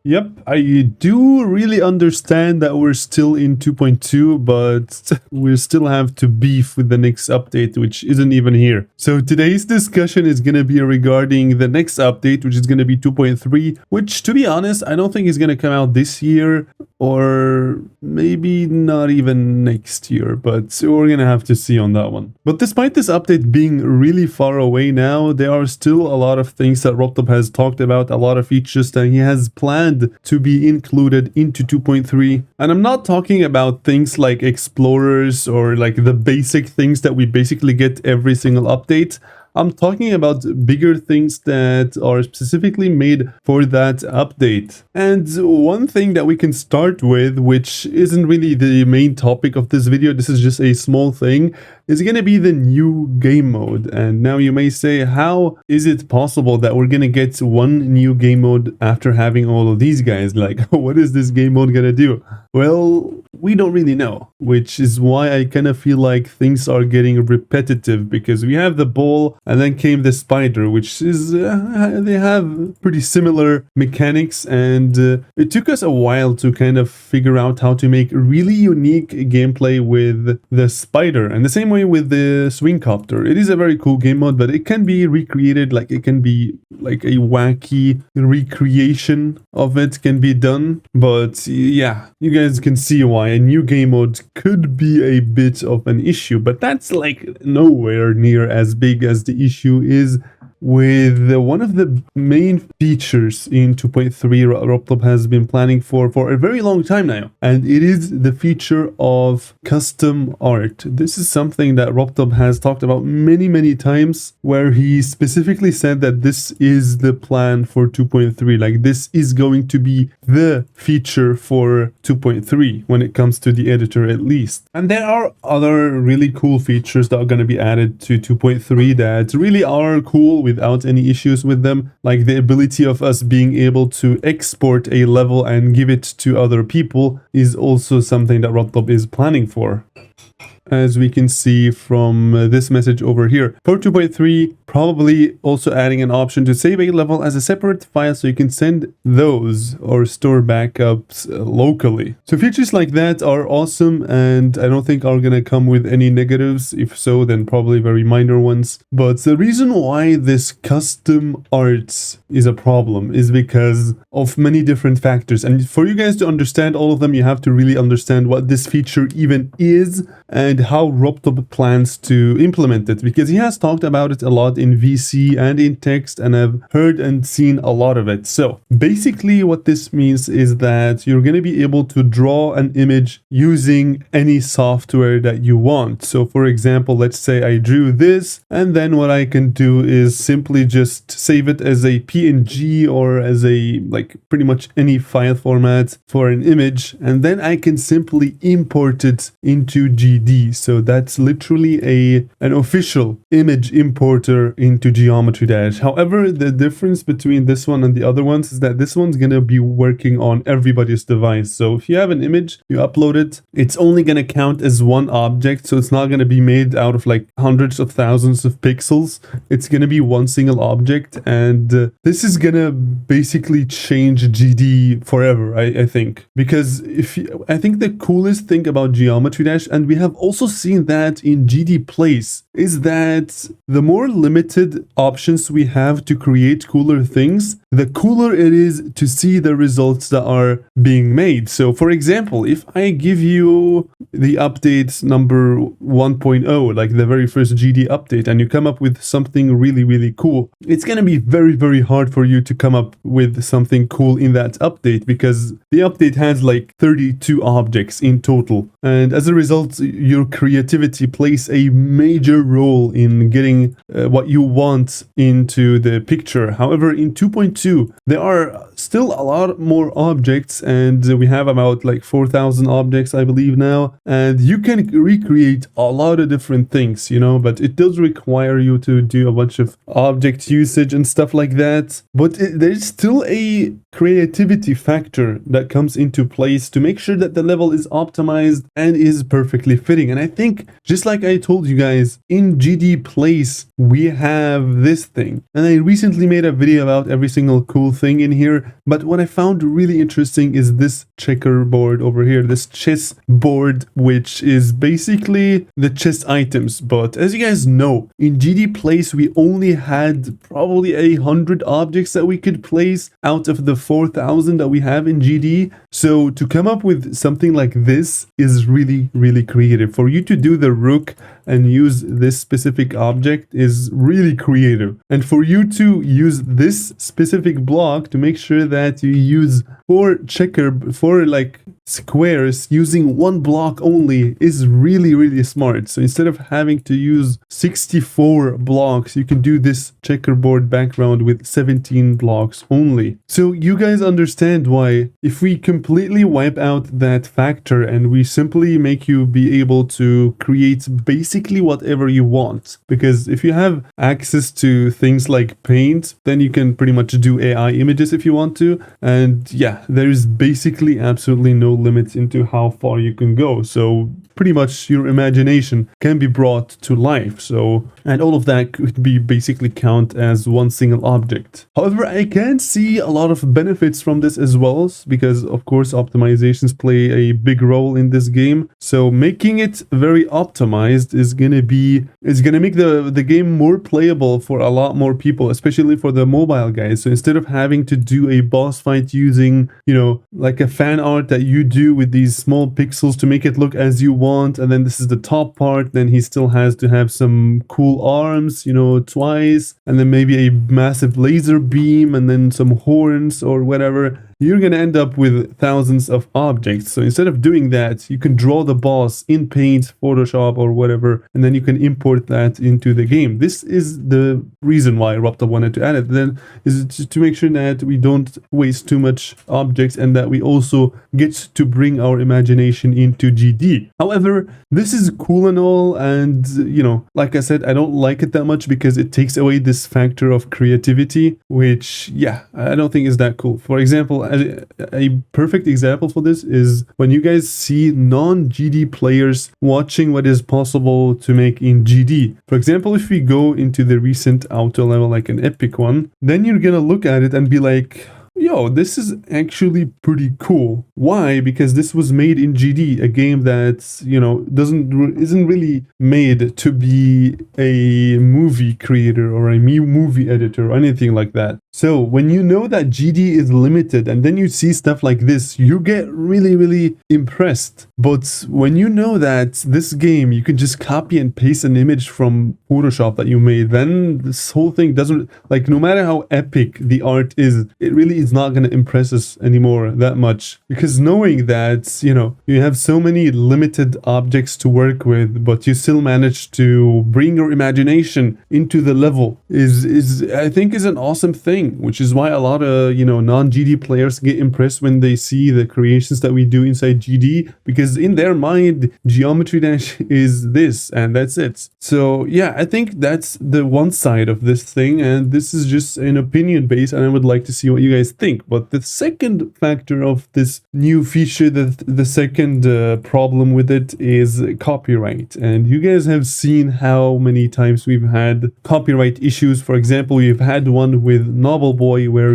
Yep, I do really understand that we're still in 2.2, but we still have to beef with the next update, which isn't even here. So today's discussion is going to be regarding the next update, which is going to be 2.3, which, to be honest, I don't think is going to come out this year, or maybe not even next year, but we're going to have to see on that one. But despite this update being really far away now, there are still a lot of things that Robtop has talked about, a lot of features that he has planned to be included into 2.3. And I'm not talking about things like explorers or like the basic things that we basically get every single update. I'm talking about bigger things that are specifically made for that update. And one thing that we can start with, which isn't really the main topic of this video, this is just a small thing, is going to be the new game mode. And now you may say, how is it possible that we're going to get one new game mode after having all of these guys? Like, what is this game mode going to do? Well, we don't really know, which is why I kind of feel like things are getting repetitive, because we have the ball and then came the spider, which is, they have pretty similar mechanics, and it took us a while to kind of figure out how to make really unique gameplay with the spider. And the same way with the swing copter. It is a very cool game mode, but it can be recreated, like it can be like a wacky recreation of it can be done. But yeah, you guys can see why a new game mode could be a bit of an issue, but that's like nowhere near as big as the issue is with one of the main features in 2.3 Robtop has been planning for a very long time now, and it is the feature of custom art. This is something that Robtop has talked about many times, where he specifically said that this is the plan for 2.3, like this is going to be the feature for 2.3 when it comes to the editor at least. And there are other really cool features that are going to be added to 2.3 that really are cool without any issues with them, like the ability of us being able to export a level and give it to other people is also something that Robtop is planning for. As we can see from this message over here. For 2.3, probably also adding an option to save a level as a separate file so you can send those or store backups locally. So features like that are awesome, and I don't think are gonna come with any negatives. If so, then probably very minor ones. But the reason why this custom art is a problem is because of many different factors. And for you guys to understand all of them, you have to really understand what this feature even is and how Robtop plans to implement it, because he has talked about it a lot in VC and in text, and I've heard and seen a lot of it. So basically what this means is that you're going to be able to draw an image using any software that you want. So for example, let's say I drew this, and then what I can do is simply just save it as a PNG or as a like pretty much any file format for an image, and then I can simply import it into GD. So that's literally an official image importer into Geometry Dash. However, the difference between this one and the other ones is that this one's going to be working on everybody's device. So if you have an image, you upload it, it's only going to count as one object. So it's not going to be made out of like hundreds of thousands of pixels. It's going to be one single object. And this is going to basically change GD forever, I think. Because I think the coolest thing about Geometry Dash, and we have also seen that in GD Place, is that the more limited options we have to create cooler things, the cooler it is to see the results that are being made. So for example, if I give you the update number 1.0, like the very first GD update, and you come up with something really cool, it's going to be very hard for you to come up with something cool in that update, because the update has like 32 objects in total. And as a result, your creativity plays a major role in getting what you want into the picture. However, in 2.2, there are still a lot more objects, and we have about like 4,000 objects, I believe now, and you can recreate a lot of different things, you know, but it does require you to do a bunch of object usage and stuff like that. But there's still a creativity factor that comes into place to make sure that the level is optimized and is perfectly fitting. And I think, just like I told you guys, in GD Place, we have this thing. And I recently made a video about every single cool thing in here, but what I found really interesting is this checkerboard over here, this chess board, which is basically the chess items. But as you guys know, in GD Place, we only had probably 100 objects that we could place out of the 4,000 that we have in GD. So to come up with something like this is really, really creative. For you to do the rook and use this specific object is really creative. And for you to use this specific block to make sure that you use for like squares using one block only is really, really smart. So instead of having to use 64 blocks, you can do this checkerboard background with 17 blocks only. So you guys understand why if we completely wipe out that factor and we simply make you be able to create basically whatever you want, because if you have access to things like Paint, then you can pretty much do AI images if you want to. And yeah, there's basically absolutely no limits into how far you can go. So pretty much your imagination can be brought to life. So, and all of that could be basically count as one single object. However, I can see a lot of benefits from this as well, because of course optimizations play a big role in this game. So making it very optimized is gonna make the game more playable for a lot more people, especially for the mobile guys. So instead of having to do a boss fight using, like a fan art that you do with these small pixels to make it look as you want, and then this is the top part, then he still has to have some cool arms, twice, and then maybe a massive laser beam, and then some horns or whatever. You're gonna end up with thousands of objects. So instead of doing that, you can draw the boss in Paint, Photoshop, or whatever, and then you can import that into the game. This is the reason why Raptor wanted to add it. Then is to make sure that we don't waste too much objects and that we also get to bring our imagination into GD. However, this is cool and all, and like I said, I don't like it that much because it takes away this factor of creativity, which I don't think is that cool. For example, a perfect example for this is when you guys see non-GD players watching what is possible to make in GD. For example, if we go into the recent auto level, like an epic one, then you're gonna look at it and be like, yo, this is actually pretty cool. Why? Because this was made in GD, a game that, isn't really made to be a movie creator or a movie editor or anything like that. So when you know that GD is limited and then you see stuff like this, you get really, really impressed. But when you know that this game, you can just copy and paste an image from Photoshop that you made, then this whole thing doesn't, like, no matter how epic the art is, it really is not going to impress us anymore that much. Because knowing that, you have so many limited objects to work with, but you still manage to bring your imagination into the level is I think is an awesome thing. Which is why a lot of non-GD players get impressed when they see the creations that we do inside GD, because in their mind Geometry Dash is this and that's it. So yeah, I think that's the one side of this thing, and this is just an opinion base, and I would like to see what you guys think. But the second factor of this new feature, the second problem with it is copyright. And you guys have seen how many times we've had copyright issues. For example, we've had one with Noble Boy where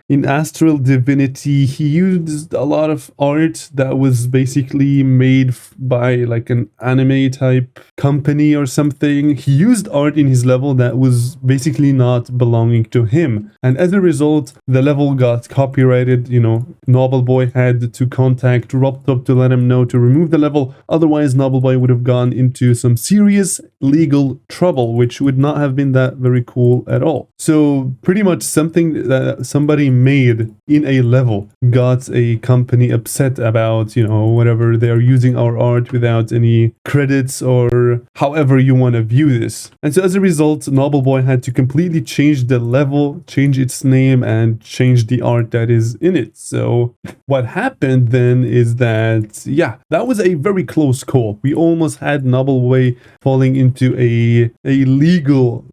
in Astral Divinity, he used a lot of art that was basically made by like an anime type company or something. He used art in his level that was basically not belonging to him. And as a result, the level got copyrighted. Noble Boy had to contact RobTop to let him know to remove the level. Otherwise, Noble Boy would have gone into some serious legal trouble, which would not have been that very cool at all. So pretty much something that somebody made in a level got a company upset about, whatever, they're using our art without any credits or however you want to view this. And so as a result, Noble Boy had to completely change the level, change its name, and change the art that is in it. So what happened then is that, that was a very close call. We almost had Noble Boy falling into a legal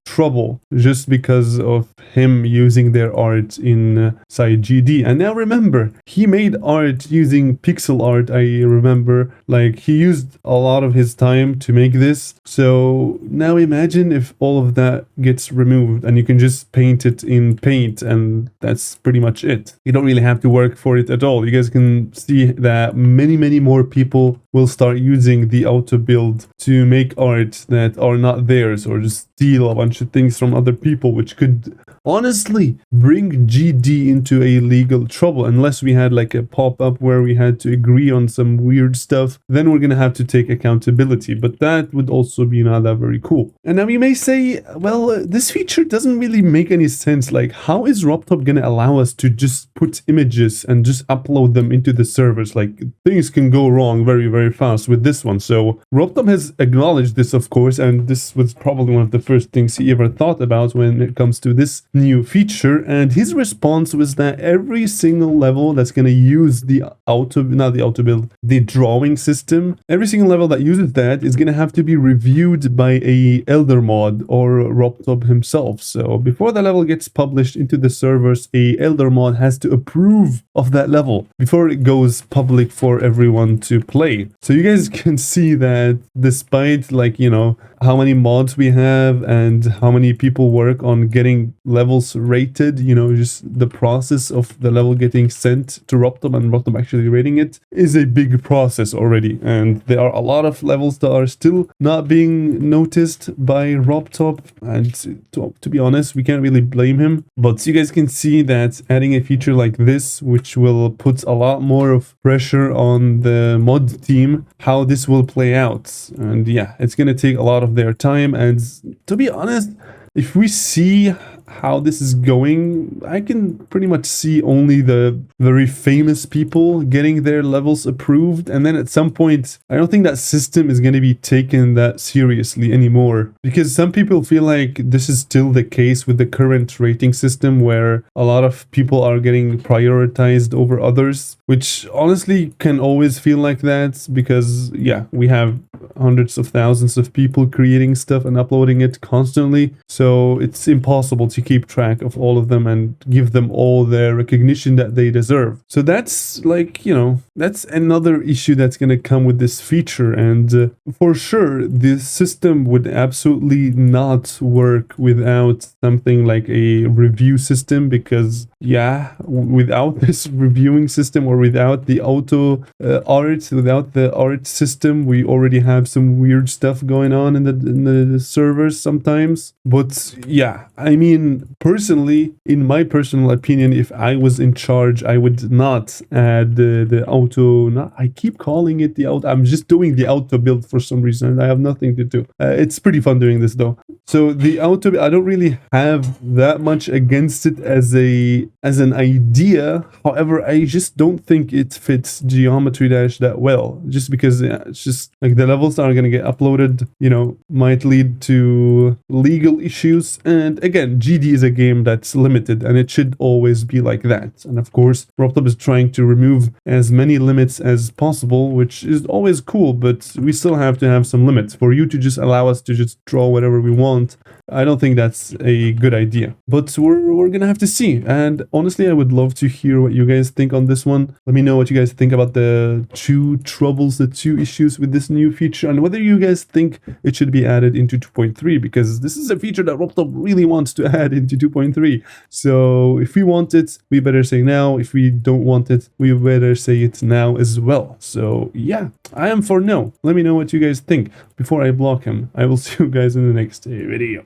trouble just because of him using their art art inside GD. And now remember, he made art using pixel art. I remember, like, he used a lot of his time to make this. So now imagine if all of that gets removed and you can just paint it in Paint, and that's pretty much it. You don't really have to work for it at all. You guys can see that many more people will start using the auto build to make art that are not theirs, or just steal a bunch of things from other people, which could honestly bring GD into a legal trouble. Unless we had like a pop-up where we had to agree on some weird stuff, then we're gonna have to take accountability, but that would also be not that very cool. And now you may say, well, this feature doesn't really make any sense. Like, how is RobTop gonna allow us to just put images and just upload them into the servers? Like, things can go wrong very fast with this one. So RobTop has acknowledged this, of course, and this was probably one of the first things he ever thought about when it comes to this new feature. And his response was that every single level that's going to use the the drawing system, every single level that uses that is going to have to be reviewed by a elder mod or RobTop himself. So before the level gets published into the servers, a elder mod has to approve of that level before it goes public for everyone to play. So you guys can see that despite, like, you know, how many mods we have and how many people work on getting levels rated, you know, just the process of the level getting sent to RobTop and RobTop actually rating it is a big process already. And there are a lot of levels that are still not being noticed by RobTop, and to be honest, we can't really blame him. But you guys can see that adding a feature like this, which will put a lot more of pressure on the mod team, how this will play out. And yeah, it's gonna take a lot of their time. And to be honest, if we see how this is going, I can pretty much see only the very famous people getting their levels approved. And then at some point, I don't think that system is going to be taken that seriously anymore, because some people feel like this is still the case with the current rating system, where a lot of people are getting prioritized over others, which honestly can always feel like that, because yeah, we have hundreds of thousands of people creating stuff and uploading it constantly. So it's impossible to keep track of all of them and give them all the recognition that they deserve. So that's, like, you know, that's another issue that's going to come with this feature. And for sure, this system would absolutely not work without something like a review system, because yeah, without this reviewing system, or without the auto art, without the art system, we already have some weird stuff going on in the servers sometimes. But yeah, I mean, personally, in my personal opinion, if I was in charge, I would not add the auto. I keep calling it the auto. I'm just doing the auto build for some reason. I have nothing to do. It's pretty fun doing this though. So the auto, I don't really have that much against it as an idea. However, I just don't think it fits Geometry Dash that well, just because it's just like the levels that are going to get uploaded, you know, might lead to legal issues. And again, GD is a game that's limited, and it should always be like that. And of course, RobTop is trying to remove as many limits as possible, which is always cool, but we still have to have some limits. For you to just allow us to just draw whatever we want, I don't think that's a good idea. But we're gonna have to see. And honestly, I would love to hear what you guys think on this one. Let me know what you guys think about the two troubles, the two issues with this new feature, and whether you guys think it should be added into 2.3, because this is a feature that RobTop really wants to add into 2.3. So if we want it, we better say now. If we don't want it, we better say it now as well. So yeah, I am for no. Let me know what you guys think before I block him. I will see you guys in the next video.